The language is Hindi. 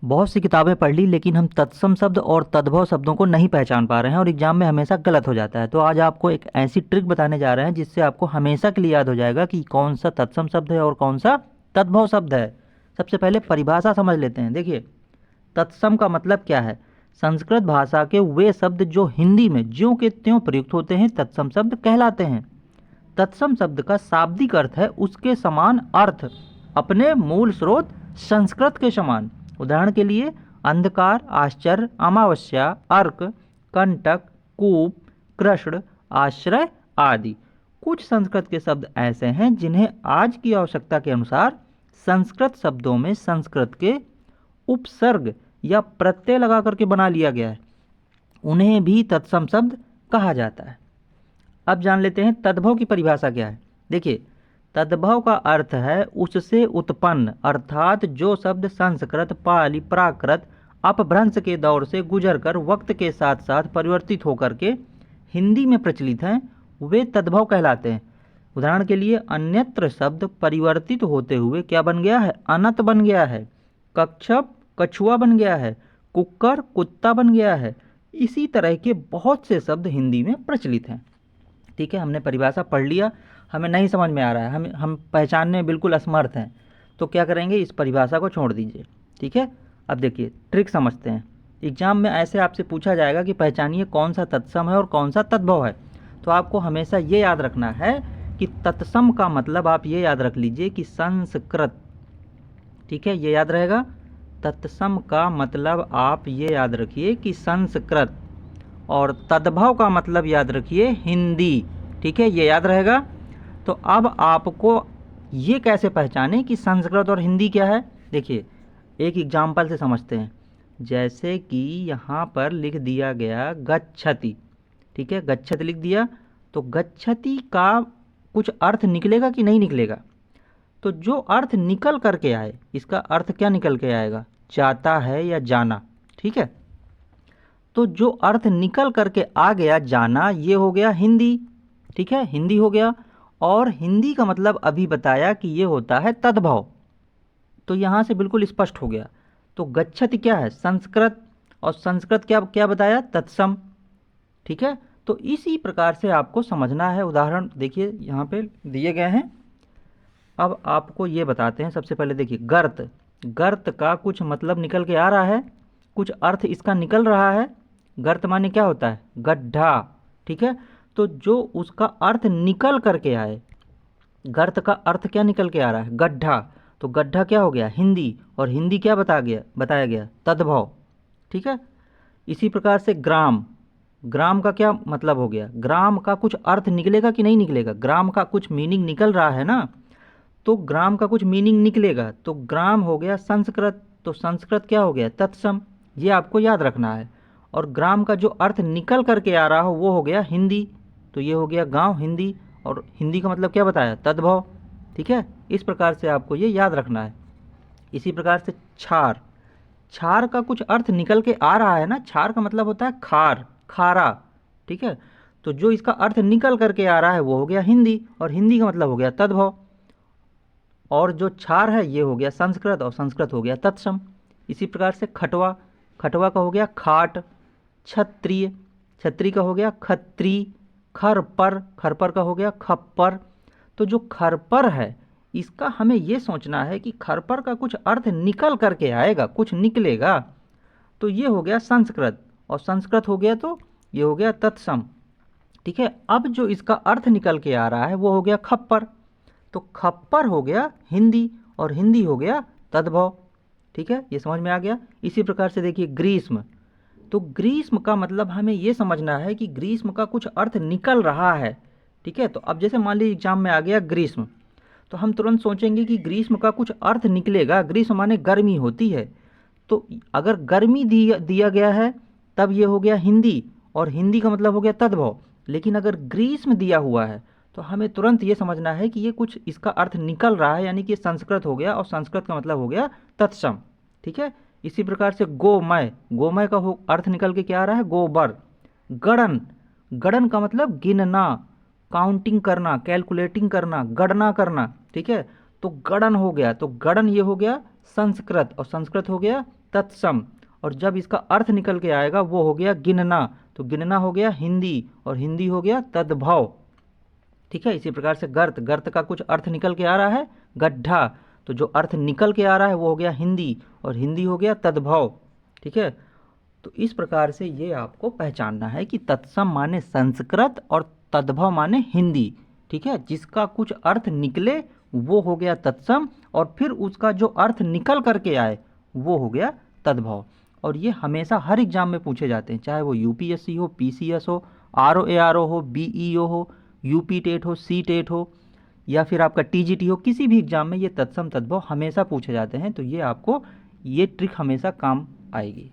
बहुत सी किताबें पढ़ ली लेकिन हम तत्सम शब्द और तद्भव शब्दों को नहीं पहचान पा रहे हैं और एग्जाम में हमेशा गलत हो जाता है। तो आज आपको एक ऐसी ट्रिक बताने जा रहे हैं जिससे आपको हमेशा के लिए याद हो जाएगा कि कौन सा तत्सम शब्द है और कौन सा तद्भव शब्द है। सबसे पहले परिभाषा समझ लेते हैं। देखिए, तत्सम का मतलब क्या है। संस्कृत भाषा के वे शब्द जो हिंदी में ज्यों के त्यों प्रयुक्त होते हैं तत्सम शब्द कहलाते हैं। तत्सम शब्द का शाब्दिक अर्थ है उसके समान अर्थ, अपने मूल स्रोत संस्कृत के समान। उदाहरण के लिए अंधकार, आश्चर्य, अमावस्या, अर्क, कंटक, कूप, कृष्ण, आश्रय आदि। कुछ संस्कृत के शब्द ऐसे हैं जिन्हें आज की आवश्यकता के अनुसार संस्कृत शब्दों में संस्कृत के उपसर्ग या प्रत्यय लगा करके बना लिया गया है, उन्हें भी तत्सम शब्द कहा जाता है। अब जान लेते हैं तद्भव की परिभाषा क्या है। देखिए, तद्भव का अर्थ है उससे उत्पन्न, अर्थात जो शब्द संस्कृत, पाली, प्राकृत, अपभ्रंश के दौर से गुजरकर वक्त के साथ साथ परिवर्तित होकर के हिंदी में प्रचलित हैं वे तद्भव कहलाते हैं। उदाहरण के लिए अन्यत्र शब्द परिवर्तित होते हुए क्या बन गया है, अनत बन गया है, कच्छप कछुआ बन गया है, कुक्कर कुत्ता बन गया है। इसी तरह के बहुत से शब्द हिंदी में प्रचलित हैं। ठीक है, हमने परिभाषा पढ़ लिया, हमें नहीं समझ में आ रहा है, हम पहचानने में बिल्कुल असमर्थ हैं, तो क्या करेंगे, इस परिभाषा को छोड़ दीजिए। ठीक है, अब देखिए ट्रिक समझते हैं। एग्जाम में ऐसे आपसे पूछा जाएगा कि पहचानिए कौन सा तत्सम है और कौन सा तद्भव है। तो आपको हमेशा ये याद रखना है कि तत्सम का मतलब आप ये याद रख लीजिए कि संस्कृत। ठीक है, ये याद रहेगा। तत्सम का मतलब आप ये याद रखिए कि संस्कृत, और तद्भव का मतलब याद रखिए हिंदी। ठीक है, ये याद रहेगा। तो अब आपको ये कैसे पहचाने कि संस्कृत और हिंदी क्या है। देखिए, एक एग्जाम्पल से समझते हैं। जैसे कि यहाँ पर लिख दिया गया गच्छति। ठीक है, गच्छति लिख दिया, तो गच्छति का कुछ अर्थ निकलेगा कि नहीं निकलेगा। तो जो अर्थ निकल करके आए, इसका अर्थ क्या निकल के आएगा, जाता है या जाना। ठीक है, तो जो अर्थ निकल करके आ गया जाना, ये हो गया हिंदी। ठीक है, हिंदी हो गया। और हिंदी का मतलब अभी बताया कि ये होता है तद्भव, तो यहाँ से बिल्कुल स्पष्ट हो गया। तो गच्छति क्या है, संस्कृत, और संस्कृत क्या क्या बताया, तत्सम। ठीक है, तो इसी प्रकार से आपको समझना है। उदाहरण देखिए यहाँ पे दिए गए हैं। अब आपको ये बताते हैं। सबसे पहले देखिए, गर्त। गर्त का कुछ मतलब निकल के आ रहा है, कुछ अर्थ इसका निकल रहा है। गर्त माने क्या होता है, गड्ढा। ठीक है, तो जो उसका अर्थ निकल करके आए, गर्त का अर्थ क्या निकल के आ रहा है, गड्ढा। तो गड्ढा क्या हो गया, हिंदी, और हिंदी क्या बताया गया, तद्भव। ठीक है, इसी प्रकार से ग्राम। ग्राम का क्या मतलब हो गया, ग्राम का कुछ अर्थ निकलेगा कि नहीं निकलेगा, ग्राम का कुछ मीनिंग निकल रहा है ना, तो ग्राम का कुछ मीनिंग निकलेगा, तो ग्राम हो गया संस्कृत, तो संस्कृत क्या हो गया, तत्सम। ये आपको याद रखना है। और ग्राम का जो अर्थ निकल करके आ रहा हो वो हो गया हिंदी, तो ये हो गया गांव, हिंदी, और हिंदी का मतलब क्या बताया, तद्भव। ठीक है, इस प्रकार से आपको ये याद रखना है। इसी प्रकार से क्षार। क्षार का कुछ अर्थ निकल के आ रहा है ना, क्षार का मतलब होता है खार, खारा। ठीक है, तो जो इसका अर्थ निकल करके आ रहा है वो हो गया हिंदी, और हिंदी का मतलब हो गया तद्भव। और जो क्षार है ये हो गया संस्कृत, और संस्कृत हो गया तत्सम। इसी प्रकार से खटवा। खटवा का हो गया खाट। क्षत्रिय। क्षत्रिय का हो गया खत्री। खरपर। खरपर का हो गया खप्पर। तो जो खरपर है इसका हमें ये सोचना है कि खरपर का कुछ अर्थ निकल करके आएगा, कुछ निकलेगा, तो ये हो गया संस्कृत, और संस्कृत हो गया तो ये हो गया तत्सम। ठीक है, अब जो इसका अर्थ निकल के आ रहा है वो हो गया खप्पर, तो खप्पर हो गया हिंदी, और हिंदी हो गया तद्भव। ठीक है, ये समझ में आ गया। इसी प्रकार से देखिए ग्रीष्म। तो ग्रीष्म का मतलब हमें ये समझना है कि ग्रीष्म का कुछ अर्थ निकल रहा है। ठीक है, तो अब जैसे मान लीजिए एग्जाम में आ गया ग्रीष्म, तो हम तुरंत सोचेंगे कि ग्रीष्म का कुछ अर्थ निकलेगा। ग्रीष्म माने गर्मी होती है, तो अगर गर्मी दिया गया है तब ये हो गया हिंदी, और हिंदी का मतलब हो गया तद्भव। लेकिन अगर ग्रीष्म दिया हुआ है तो हमें तुरंत ये समझना है कि ये कुछ इसका अर्थ निकल रहा है, यानी कि संस्कृत हो गया, और संस्कृत का मतलब हो गया तत्सम। ठीक है, इसी प्रकार से गोमय। गोमय का अर्थ निकल के क्या आ रहा है, गोबर। गणन। गणन का मतलब गिनना, काउंटिंग करना, कैलकुलेटिंग करना, गणना करना। ठीक है, तो गणन हो गया, तो गणन ये हो गया संस्कृत, और संस्कृत हो गया तत्सम, और जब इसका अर्थ निकल के आएगा वो हो गया गिनना, तो गिनना हो गया हिंदी और हिंदी हो गया तद्भव। ठीक है, इसी प्रकार से गर्त, गर्त का कुछ अर्थ निकल के आ रहा है गड्ढा, तो जो अर्थ निकल के आ रहा है वो हो गया हिंदी और हिंदी हो गया तद्भव। ठीक है, तो इस प्रकार से ये आपको पहचानना है कि तत्सम माने संस्कृत और तद्भव माने हिंदी। ठीक है, जिसका कुछ अर्थ निकले वो हो गया तत्सम, और फिर उसका जो अर्थ निकल करके आए वो हो गया तद्भव। और ये हमेशा हर एग्जाम में पूछे जाते हैं, चाहे वो यूपीएससी हो, पीसीएस हो, आरओ हो, बीईओ हो, यूपी टेट हो, सी टेट हो, या फिर आपका टीजीटी हो, किसी भी एग्जाम में ये तत्सम तद्भव हमेशा पूछे जाते हैं। तो ये आपको ये ट्रिक हमेशा काम आएगी।